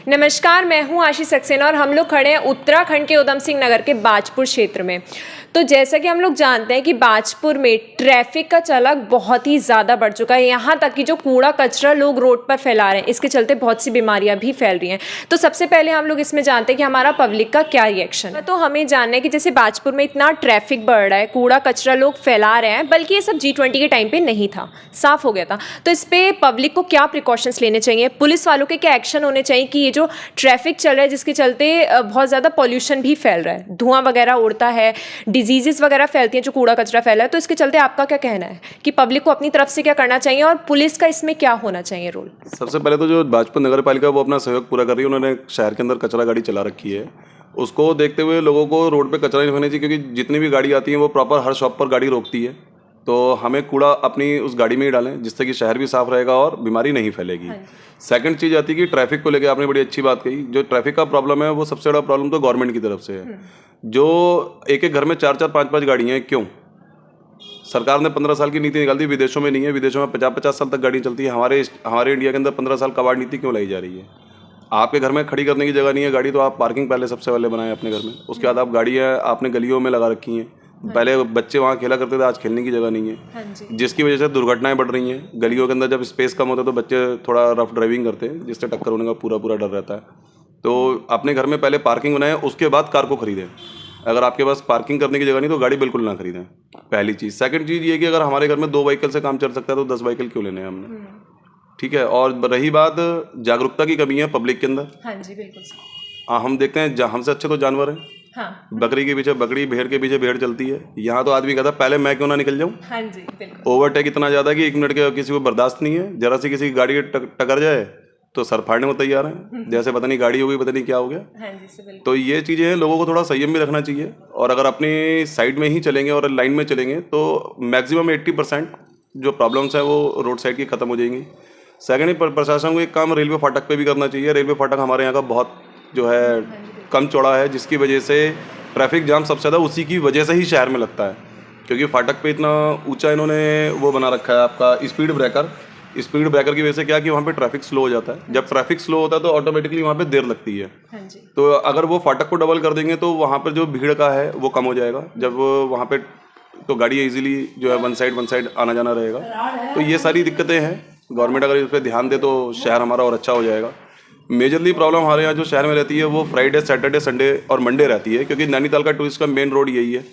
नमस्कार, मैं हूं आशीष सक्सेना और हम लोग खड़े हैं उत्तराखंड के उधम सिंह नगर के बाजपुर क्षेत्र में। तो जैसा कि हम लोग जानते हैं कि बाजपुर में ट्रैफिक का चालक बहुत ही ज़्यादा बढ़ चुका है। यहाँ तक कि जो कूड़ा कचरा लोग रोड पर फैला रहे हैं, इसके चलते बहुत सी बीमारियां भी फैल रही हैं। तो सबसे पहले हम लोग इसमें जानते हैं कि हमारा पब्लिक का क्या रिएक्शन है। तो हमें जानना है कि जैसे बाजपुर में इतना ट्रैफिक बढ़ रहा है, कूड़ा कचरा लोग फैला रहे हैं, बल्कि ये सब G20 के टाइम पर नहीं था, साफ हो गया था। तो इस पर पब्लिक को क्या प्रिकॉशंस लेने चाहिए, पुलिस वालों के क्या एक्शन होने चाहिए कि ये जो ट्रैफिक चल रहा है जिसके चलते बहुत ज़्यादा पॉल्यूशन भी फैल रहा है, धुआं वगैरह उड़ता है, डिजीजेस वगैरह फैलती हैं जो कूड़ा कचरा फैला है। तो इसके चलते आपका क्या कहना है कि पब्लिक को अपनी तरफ से क्या करना चाहिए और पुलिस का इसमें क्या होना चाहिए रोल? सबसे पहले तो जो बाजपुर नगर पालिका वो अपना सहयोग पूरा कर रही है। उन्होंने शहर के अंदर कचरा गाड़ी चला रखी है, उसको देखते हुए लोगों को रोड पे कचरा नहीं फेंकना चाहिए, क्योंकि जितनी भी गाड़ी आती है वो प्रॉपर हर शॉप पर गाड़ी रोकती है। तो हमें कूड़ा अपनी उस गाड़ी में ही डालें, जिससे कि शहर भी साफ रहेगा और बीमारी नहीं फैलेगी। सेकंड चीज़ आती है कि ट्रैफिक को लेकर आपने बड़ी अच्छी बात कही। जो ट्रैफिक का प्रॉब्लम है वो सबसे बड़ा प्रॉब्लम तो गवर्नमेंट की तरफ से है। जो एक एक घर में 4-4 5-5 गाड़ियाँ हैं, क्यों? सरकार ने 15 साल की नीति निकाल दी, विदेशों में नहीं है। विदेशों में 50-50 साल तक गाड़ी चलती है। हमारे इंडिया के अंदर 15 साल कबाड़ नीति क्यों लाई जा रही है? आपके घर में खड़ी करने की जगह नहीं है गाड़ी, तो आप पार्किंग पहले सबसे पहले बनाएं अपने घर में। उसके बाद आप गाड़ियाँ आपने गलियों में लगा रखी हैं। पहले बच्चे वहाँ खेला करते थे, आज खेलने की जगह नहीं है, जिसकी वजह से दुर्घटनाएं बढ़ रही हैं। गलियों के अंदर जब स्पेस कम होता है तो बच्चे थोड़ा रफ ड्राइविंग करते हैं, जिससे टक्कर होने का पूरा डर रहता है। तो अपने घर में पहले पार्किंग बनाएं, उसके बाद कार को खरीदें। अगर आपके पास पार्किंग करने की जगह नहीं तो गाड़ी बिल्कुल ना खरीदें, पहली चीज़। सेकंड चीज़ ये कि अगर हमारे घर में 2 व्हीकल से काम चल सकता है तो 10 व्हीकल क्यों लेने हैं हमने? ठीक है। और रही बात जागरूकता की कमी है पब्लिक के अंदर। हाँ जी, बिल्कुल। हम देखते हैं हमसे अच्छे तो जानवर हैं। हाँ। बकरी के पीछे बकरी, भेड़ के पीछे भेड़ चलती है। यहाँ तो आदमी कहता है पहले मैं क्यों ना निकल जाऊँ। हाँ जी, बिल्कुल। ओवरटेक इतना ज़्यादा कि 1 मिनट के किसी को बर्दाश्त नहीं है। जरा सी किसी की गाड़ी टकर जाए तो सर फाड़ने को तैयार हैं, जैसे पता नहीं गाड़ी हो गई, पता नहीं क्या हो गया। हाँ जी, तो ये चीज़ें हैं, लोगों को थोड़ा संयम भी रखना चाहिए। और अगर अपनी साइड में ही चलेंगे और लाइन में चलेंगे तो मैक्सिमम 80% जो प्रॉब्लम्स हैं वो रोड साइड की ख़त्म हो जाएंगी। सेकेंड, प्रशासन को एक काम रेलवे फाटक पे भी करना चाहिए। रेलवे फाटक हमारे यहाँ का बहुत जो है कम चौड़ा है, जिसकी वजह से ट्रैफिक जाम सबसे ज़्यादा उसी की वजह से ही शहर में लगता है, क्योंकि फाटक पे इतना ऊंचा इन्होंने वो बना रखा है आपका स्पीड ब्रेकर की वजह से क्या कि वहाँ पे ट्रैफिक स्लो हो जाता है। जब ट्रैफिक स्लो होता है तो ऑटोमेटिकली वहाँ पे देर लगती है। हाँ जी। तो अगर वो फाटक को डबल कर देंगे तो वहाँ पर जो भीड़ का है वो कम हो जाएगा। जब वहाँ पे तो गाड़ी इजीली जो है वन साइड आना जाना रहेगा। तो ये सारी दिक्कतें हैं। गवर्नमेंट अगर इस पर ध्यान दे तो शहर हमारा और अच्छा हो जाएगा। मेजरली प्रॉब्लम हमारे यहाँ जो शहर में रहती है वो फ्राइडे, सैटरडे, संडे और मंडे रहती है, क्योंकि नैनीताल का टूरिस्ट का मेन रोड यही है।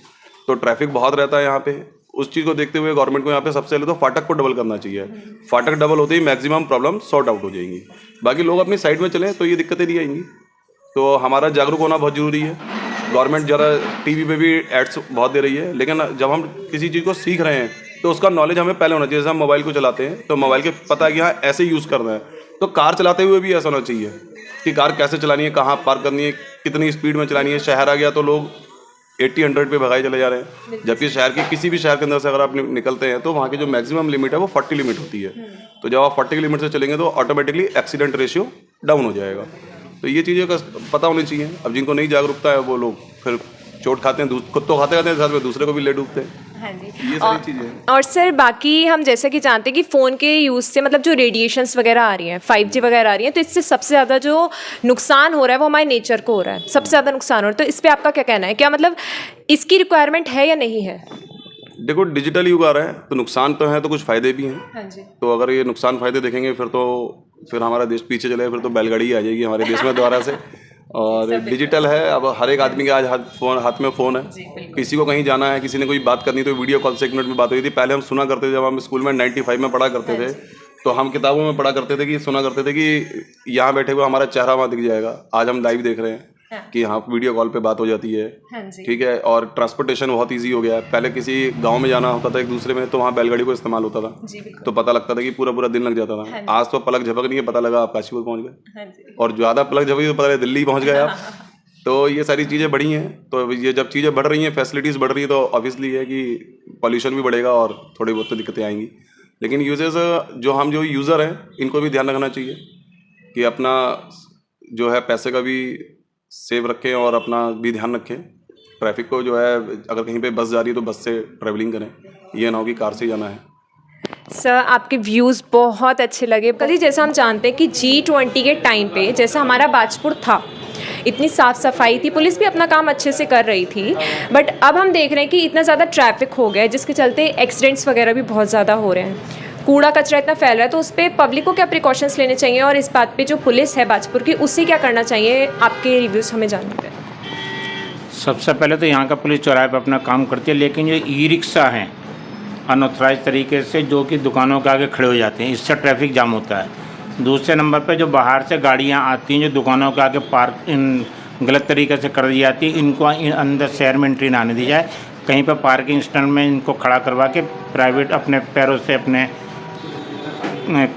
तो ट्रैफिक बहुत रहता है यहाँ पे। उस चीज़ को देखते हुए गवर्नमेंट को यहाँ पे सबसे पहले तो फाटक को डबल करना चाहिए। फाटक डबल होते ही मैक्सिमम प्रॉब्लम सॉर्ट आउट हो जाएंगी। बाकी लोग अपनी साइड में चलें तो ये दिक्कतें नहीं आएंगी। तो हमारा जागरूक होना बहुत ज़रूरी है। गवर्नमेंट ज़रा टीवी पे भी एड्स बहुत दे रही है, लेकिन जब हम किसी चीज़ को सीख रहे हैं तो उसका नॉलेज हमें पहले होना चाहिए। जैसे हम मोबाइल को चलाते हैं तो मोबाइल के पता है कि हाँ ऐसे यूज़ करना है, तो कार चलाते हुए भी ऐसा होना चाहिए कि कार कैसे चलानी है, कहाँ पार्क करनी है, कितनी स्पीड में चलानी है। शहर आ गया तो लोग 80-100 पे भगाए चले जा रहे हैं, जबकि शहर के किसी भी शहर के अंदर से अगर आप निकलते हैं तो वहाँ की जो मैक्सिमम लिमिट है वो 40 लिमिट होती है। तो जब आप 40 की लिमिट से चलेंगे तो ऑटोमेटिकली एक्सीडेंट रेशियो डाउन हो जाएगा। तो ये चीज़ें का पता होनी चाहिए। अब जिनको नहीं जागरूकता है वो लोग फिर चोट खाते हैं, खुद तो खाते हैं, साथ में दूसरे को भी ले डूबते हैं। हाँ जी, ये सारी चीज़ें। और सर बाकी हम जैसा कि जानते हैं कि फ़ोन के यूज़ से मतलब जो रेडिएशंस वगैरह आ रही हैं, 5G वगैरह आ रही हैं, तो इससे सबसे ज़्यादा जो नुकसान हो रहा है वो हमारे नेचर को हो रहा है, सबसे ज़्यादा नुकसान हो रहा है। तो इस पर आपका क्या कहना है? क्या मतलब इसकी रिक्वायरमेंट है या नहीं है? देखो, डिजिटल युग आ रहा है तो नुकसान तो है, तो कुछ फ़ायदे भी हैं। हाँ जी। तो अगर ये नुकसान फ़ायदे देखेंगे फिर हमारा देश पीछे चलेगा, फिर तो बैलगाड़ी ही आ जाएगी हमारे देश में दोबारा से। और डिजिटल है, अब हर एक आदमी के आज हाथ में फ़ोन है। किसी को कहीं जाना है, किसी ने कोई बात करनी तो वीडियो कॉल से 1 मिनट में बात हुई थी। पहले हम सुना करते थे, जब हम स्कूल में 95 में पढ़ा करते थे तो हम किताबों में पढ़ा करते थे कि सुना करते थे कि यहाँ बैठे हुए हमारा चेहरा वहाँ दिख जाएगा। आज हम लाइव देख रहे हैं कि हाँ वीडियो कॉल पे बात हो जाती है। ठीक है। और ट्रांसपोर्टेशन बहुत इजी हो गया है। पहले किसी गांव में जाना होता था एक दूसरे में तो वहाँ बैलगाड़ी को इस्तेमाल होता था, तो पता लगता था कि पूरा दिन लग जाता था। आज तो पलक झपक नहीं है, पता लगा आप काशीपुर पहुँच गए, और ज़्यादा पलक झपकी तो पता लगा दिल्ली पहुँच गए आप। तो ये सारी चीज़ें बढ़ी हैं। तो ये जब चीज़ें बढ़ रही हैं, फैसिलिटीज़ बढ़ रही हैं, तो ऑब्वियसली है कि पॉल्यूशन भी बढ़ेगा और थोड़ी बहुत तो दिक्कतें आएंगी। लेकिन जो यूज़र हैं इनको भी ध्यान रखना चाहिए कि अपना जो है पैसे का भी सेव रखें और अपना भी ध्यान रखें। ट्रैफिक को जो है, अगर कहीं पे बस जा रही है तो बस से ट्रैवलिंग करें, ये ना हो कि कार से जाना है। सर आपके व्यूज़ बहुत अच्छे लगे। कभी जैसा हम जानते हैं कि G20 के टाइम पे जैसा हमारा बाजपुर था, इतनी साफ़ सफाई थी, पुलिस भी अपना काम अच्छे से कर रही थी, बट अब हम देख रहे हैं कि इतना ज़्यादा ट्रैफिक हो गया है जिसके चलते एक्सीडेंट्स वगैरह भी बहुत ज़्यादा हो रहे हैं, कूड़ा कचरा इतना फैल रहा है। तो उस पर पब्लिक को क्या प्रिकॉशंस लेने चाहिए और इस बात पे जो पुलिस है बाजपुर की उससे क्या करना चाहिए, आपके रिव्यूज़ हमें जानते हैं। सबसे पहले तो यहाँ का पुलिस चौराहे पर अपना काम करती है, लेकिन जो ई रिक्शा हैं अनऑथराइज तरीके से जो कि दुकानों के आगे खड़े हो जाते हैं, इससे ट्रैफिक जाम होता है। दूसरे नंबर पे जो बाहर से गाड़ियाँ आती हैं जो दुकानों के आगे पार्क गलत तरीके से कर दी जाती है, इनको अंदर शहर में एंट्री ना आने दी जाए। कहीं पर पार्किंग स्टैंड में इनको खड़ा करवा के प्राइवेट अपने पैरों से अपने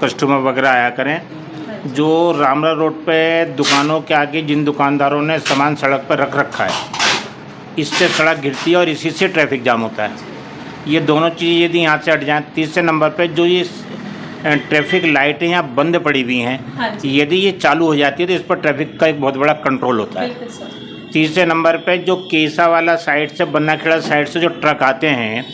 कस्टमर वगैरह आया करें। जो रामरा रोड पे दुकानों के आगे जिन दुकानदारों ने सामान सड़क पर रख रखा है, इससे सड़क गिरती है और इसी से ट्रैफिक जाम होता है। ये दोनों चीज़ें यदि यहाँ से हट जाएँ। तीसरे नंबर पे जो ये ट्रैफिक लाइटें यहाँ बंद पड़ी हुई हैं, यदि ये चालू हो जाती है तो इस पर ट्रैफिक का एक बहुत बड़ा कंट्रोल होता है। तीसरे नंबर पे जो केसा वाला साइड से बन्नाखेड़ा साइड से जो ट्रक आते हैं,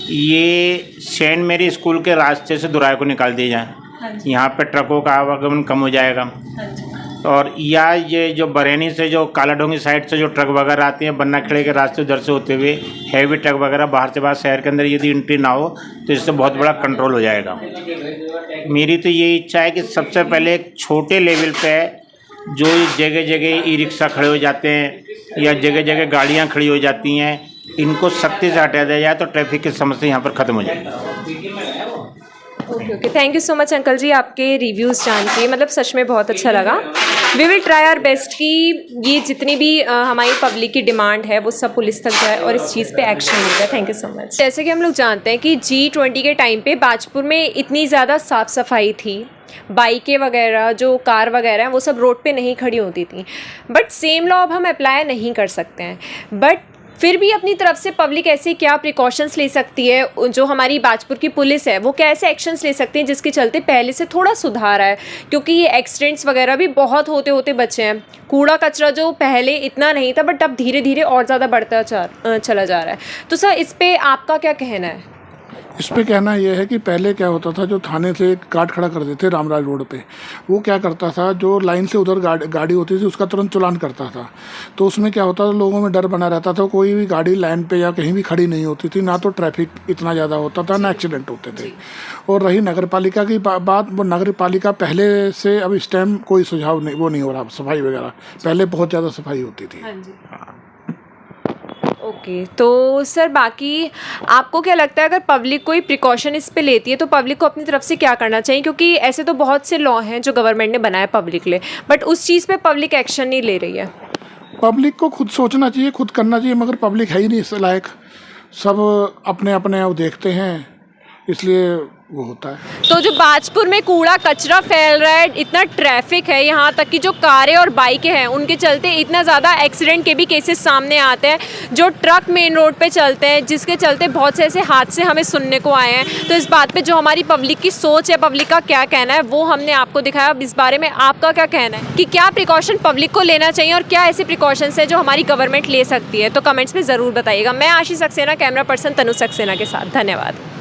ये सेंट मेरी स्कूल के रास्ते से दुराई को निकाल दिए जाए। यहाँ पे ट्रकों का आवागमन कम हो जाएगा। और या ये जो बरेनी से जो कालाडोंगी साइड से जो ट्रक वगैरह आती हैं बन्नाखेड़े के रास्ते उधर से होते हुए, हैवी ट्रक वगैरह बाहर से बाहर शहर के अंदर यदि एंट्री ना हो तो इससे बहुत बड़ा कंट्रोल हो जाएगा। मेरी तो ये इच्छा है कि सबसे पहले एक छोटे लेवल पे जो जगह जगह ई रिक्शा खड़े हो जाते हैं या जगह जगह गाड़ियाँ खड़ी हो जाती हैं, इनको सख्ती से हटा दिया जाए तो ट्रैफिक की समस्या यहाँ पर ख़त्म हो जाएगी। Okay, thank you so much uncle ji, आपके रिव्यूज़ जान के मतलब सच में बहुत अच्छा लगा। We will try our best कि ये जितनी भी हमारी पब्लिक की डिमांड है वो सब पुलिस तक जाए और इस चीज़ पे एक्शन लिया जाए। Thank you so much. जैसे कि हम लोग जानते हैं कि G20 के टाइम पे बाजपुर में इतनी ज़्यादा साफ़ सफाई थी, बाइकें वगैरह जो कार वगैरह हैं वो सब रोड पे नहीं खड़ी होती थी, बट सेम लॉ अब हम अप्लाई नहीं कर सकते हैं। बट फिर भी अपनी तरफ से पब्लिक ऐसे क्या प्रिकॉशंस ले सकती है, जो हमारी बाजपुर की पुलिस है वो कैसे एक्शंस ले सकती है जिसके चलते पहले से थोड़ा सुधार आए, क्योंकि ये एक्सीडेंट्स वगैरह भी बहुत होते होते बचे हैं। कूड़ा कचरा जो पहले इतना नहीं था बट अब धीरे धीरे और ज़्यादा बढ़ता चला जा रहा है। तो सर इस पर आपका क्या कहना है? इस पे कहना यह है कि पहले क्या होता था, जो थाने से गार्ड खड़ा कर देते रामराज रोड पे, वो क्या करता था, जो लाइन से उधर गाड़ी होती थी उसका तुरंत चालान करता था। तो उसमें क्या होता था, लोगों में डर बना रहता था, कोई भी गाड़ी लाइन पे या कहीं भी खड़ी नहीं होती थी, ना तो ट्रैफिक इतना ज़्यादा होता था, ना एक्सीडेंट होते थे। और रही नगर पालिका की बात, वो नगर पालिका पहले से अब इस टाइम कोई सुझाव नहीं, वो नहीं हो रहा सफाई वगैरह, पहले बहुत ज़्यादा सफाई होती थी। हाँ। ओके, तो सर बाकी आपको क्या लगता है अगर पब्लिक कोई प्रिकॉशन इस पे लेती है तो पब्लिक को अपनी तरफ से क्या करना चाहिए? क्योंकि ऐसे तो बहुत से लॉ हैं जो गवर्नमेंट ने बनाए पब्लिक ले, बट उस चीज़ पे पब्लिक एक्शन नहीं ले रही है। पब्लिक को खुद सोचना चाहिए, खुद करना चाहिए, मगर पब्लिक है ही नहीं इस लायक। सब अपने अपने वो देखते हैं, इसलिए वो होता है। तो जो बाजपुर में कूड़ा कचरा फैल रहा है, इतना ट्रैफिक है, यहाँ तक कि जो कारें और बाइकें हैं उनके चलते इतना ज़्यादा एक्सीडेंट के भी केसेस सामने आते हैं, जो ट्रक मेन रोड पे चलते हैं जिसके चलते बहुत से ऐसे हादसे हमें सुनने को आए हैं। तो इस बात पे जो हमारी पब्लिक की सोच है, पब्लिक का क्या कहना है, वो हमने आपको दिखाया। अब इस बारे में आपका क्या कहना है कि क्या प्रिकॉशन पब्लिक को लेना चाहिए और क्या ऐसे प्रिकॉशंस है जो हमारी गवर्नमेंट ले सकती है? तो कमेंट्स में ज़रूर बताइएगा। मैं आशीष सक्सेना, कैमरा पर्सन तनु सक्सेना के साथ। धन्यवाद।